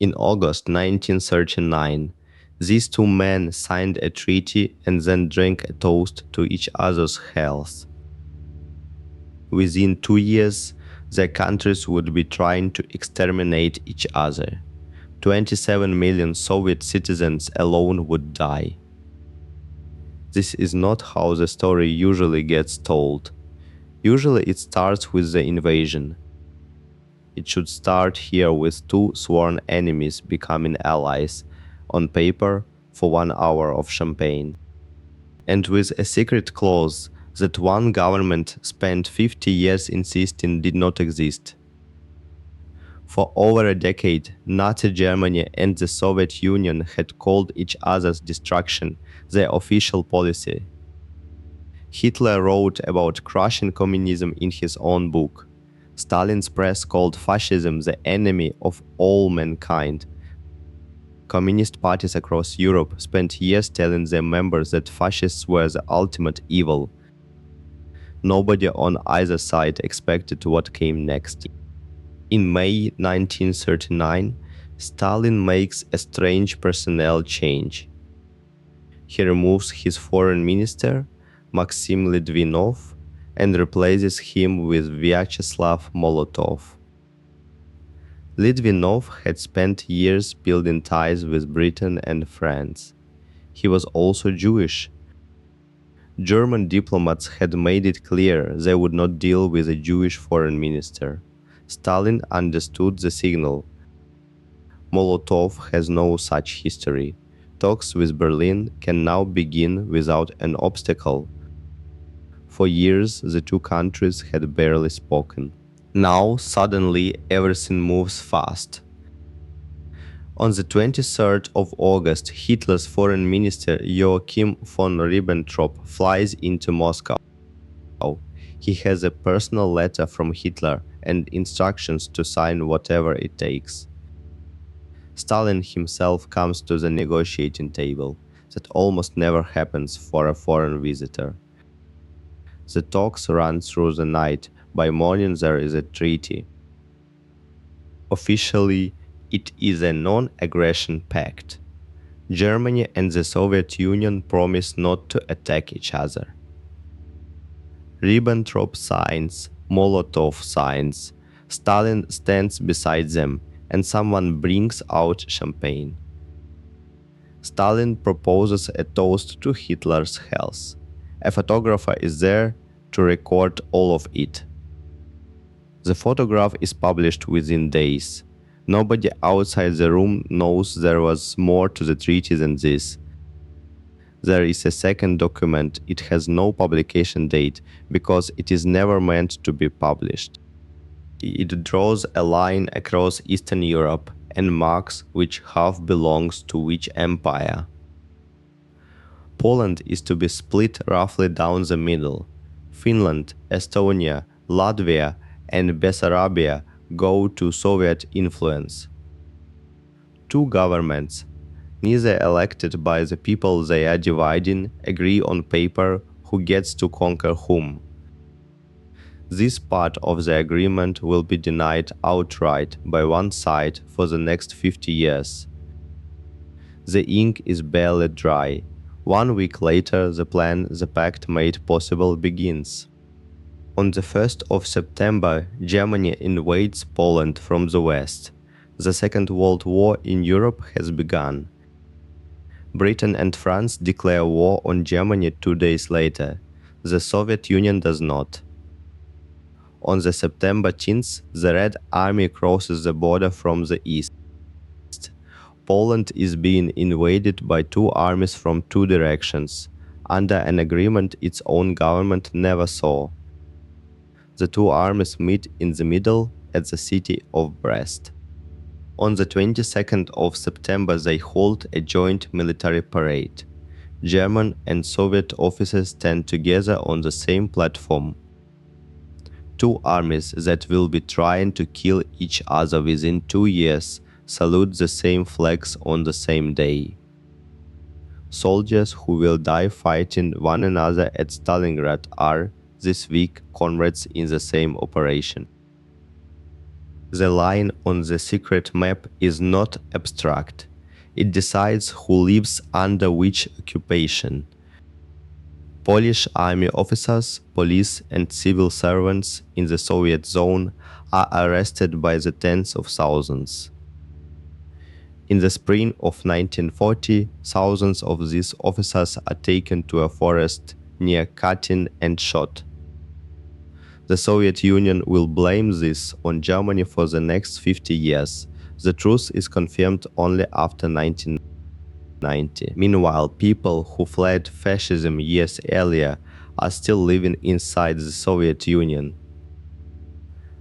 In August 1939, these two men signed a treaty and then drank a toast to each other's health. Within 2 years, their countries would be trying to exterminate each other. 27 million Soviet citizens alone would die. This is not how the story usually gets told. Usually it starts with the invasion. It should start here with two sworn enemies becoming allies, on paper, for 1 hour of champagne. And with a secret clause that one government spent 50 years insisting did not exist. For over a decade, Nazi Germany and the Soviet Union had called each other's destruction their official policy. Hitler wrote about crushing communism in his own book. Stalin's press called fascism the enemy of all mankind. Communist parties across Europe spent years telling their members that fascists were the ultimate evil. Nobody on either side expected what came next. In May 1939, Stalin makes a strange personnel change. He removes his foreign minister, Maxim Litvinov, and replaces him with Vyacheslav Molotov. Litvinov had spent years building ties with Britain and France. He was also Jewish. German diplomats had made it clear they would not deal with a Jewish foreign minister. Stalin understood the signal. Molotov has no such history. Talks with Berlin can now begin without an obstacle. For years, the two countries had barely spoken. Now, suddenly, everything moves fast. On the 23rd of August, Hitler's foreign minister Joachim von Ribbentrop flies into Moscow. He has a personal letter from Hitler and instructions to sign whatever it takes. Stalin himself comes to the negotiating table. That almost never happens for a foreign visitor. The talks run through the night. By morning there is a treaty. Officially, it is a non-aggression pact. Germany and the Soviet Union promise not to attack each other. Ribbentrop signs, Molotov signs, Stalin stands beside them, and someone brings out champagne. Stalin proposes a toast to Hitler's health. A photographer is there to record all of it. The photograph is published within days. Nobody outside the room knows there was more to the treaty than this. There is a second document. It has no publication date because it is never meant to be published. It draws a line across Eastern Europe and marks which half belongs to which empire. Poland is to be split roughly down the middle. Finland, Estonia, Latvia and Bessarabia go to Soviet influence. Two governments, neither elected by the people they are dividing, agree on paper who gets to conquer whom. This part of the agreement will be denied outright by one side for the next 50 years. The ink is barely dry. 1 week later, the plan the pact made possible begins. On the 1st of September, Germany invades Poland from the west. The Second World War in Europe has begun. Britain and France declare war on Germany 2 days later. The Soviet Union does not. On the September 10th, the Red Army crosses the border from the east. Poland is being invaded by two armies from two directions, under an agreement its own government never saw. The two armies meet in the middle at the city of Brest. On the 22nd of September they hold a joint military parade. German and Soviet officers stand together on the same platform. Two armies that will be trying to kill each other within 2 years salute the same flags on the same day. Soldiers who will die fighting one another at Stalingrad are, this week, comrades in the same operation. The line on the secret map is not abstract. It decides who lives under which occupation. Polish army officers, police, and civil servants in the Soviet zone are arrested by the tens of thousands. In the spring of 1940, thousands of these officers are taken to a forest near Katyn and shot. The Soviet Union will blame this on Germany for the next 50 years. The truth is confirmed only after 1990. Meanwhile, people who fled fascism years earlier are still living inside the Soviet Union.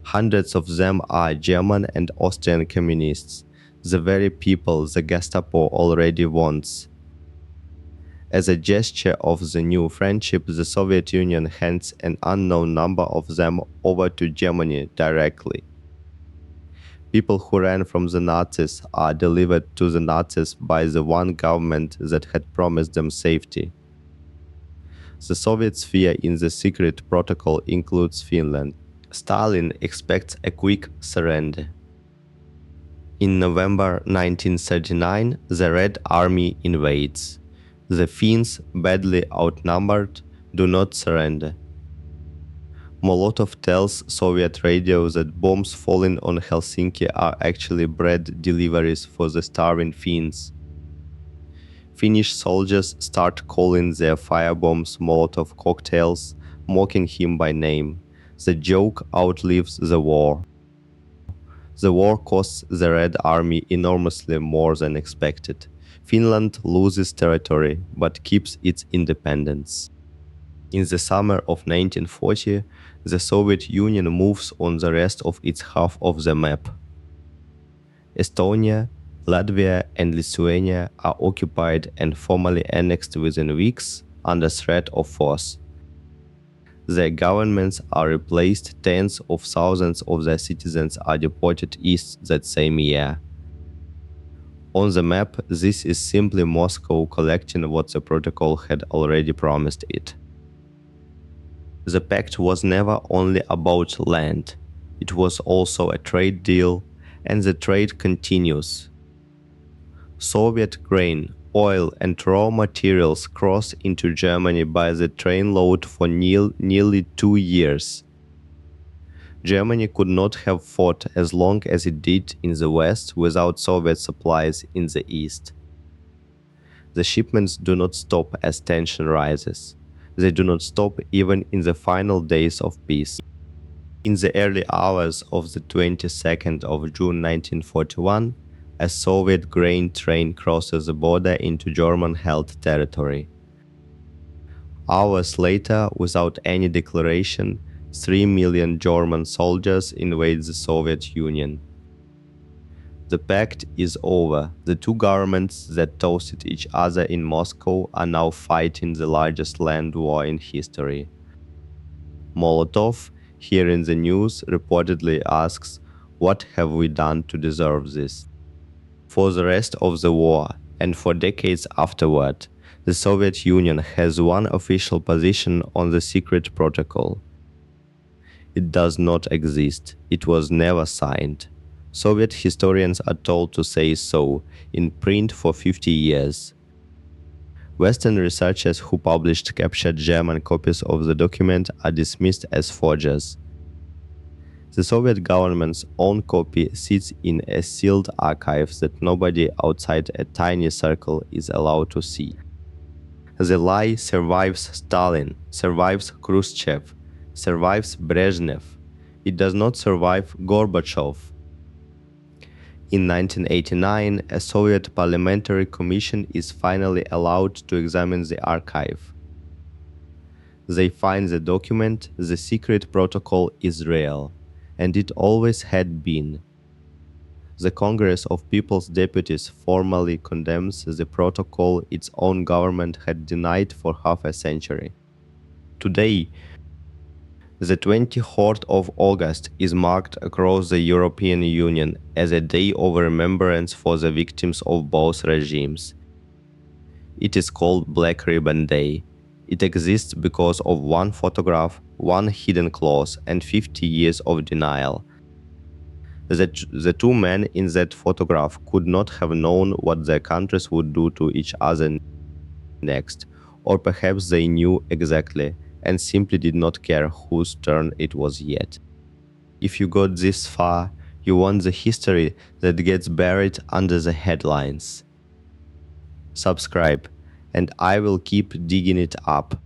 Hundreds of them are German and Austrian communists, the very people the Gestapo already wants. As a gesture of the new friendship, the Soviet Union hands an unknown number of them over to Germany directly. People who ran from the Nazis are delivered to the Nazis by the one government that had promised them safety. The Soviet sphere in the secret protocol includes Finland. Stalin expects a quick surrender. In November 1939, the Red Army invades. The Finns, badly outnumbered, do not surrender. Molotov tells Soviet radio that bombs falling on Helsinki are actually bread deliveries for the starving Finns. Finnish soldiers start calling their firebombs Molotov cocktails, mocking him by name. The joke outlives the war. The war costs the Red Army enormously more than expected. Finland loses territory but keeps its independence. In the summer of 1940, the Soviet Union moves on the rest of its half of the map. Estonia, Latvia, and Lithuania are occupied and formally annexed within weeks under threat of force. Their governments are replaced, tens of thousands of their citizens are deported east that same year. On the map, this is simply Moscow collecting what the protocol had already promised it. The pact was never only about land, it was also a trade deal, and the trade continues. Soviet grain, oil, and raw materials cross into Germany by the trainload for nearly 2 years. Germany could not have fought as long as it did in the West without Soviet supplies in the East. The shipments do not stop as tension rises. They do not stop even in the final days of peace. In the early hours of the 22nd of June 1941, a Soviet grain train crosses the border into German-held territory. Hours later, without any declaration, 3 million German soldiers invade the Soviet Union. The pact is over. The two governments that toasted each other in Moscow are now fighting the largest land war in history. Molotov, hearing the news, reportedly asks, "What have we done to deserve this?" For the rest of the war, and for decades afterward, the Soviet Union has one official position on the secret protocol. It does not exist. It was never signed. Soviet historians are told to say so, in print for 50 years. Western researchers who published captured German copies of the document are dismissed as forgers. The Soviet government's own copy sits in a sealed archive that nobody outside a tiny circle is allowed to see. The lie survives Stalin, survives Khrushchev, survives Brezhnev. It does not survive Gorbachev. In 1989, a Soviet parliamentary commission is finally allowed to examine the archive. They find the document, the secret protocol is real, and it always had been. The Congress of People's Deputies formally condemns the protocol its own government had denied for half a century. Today, the 24th of August is marked across the European Union as a day of remembrance for the victims of both regimes. It is called Black Ribbon Day. It exists because of one photograph, one hidden clause, and 50 years of denial. That the two men in that photograph could not have known what their countries would do to each other next, or perhaps they knew exactly and simply did not care whose turn it was yet. If you got this far, you want the history that gets buried under the headlines. Subscribe, and I will keep digging it up.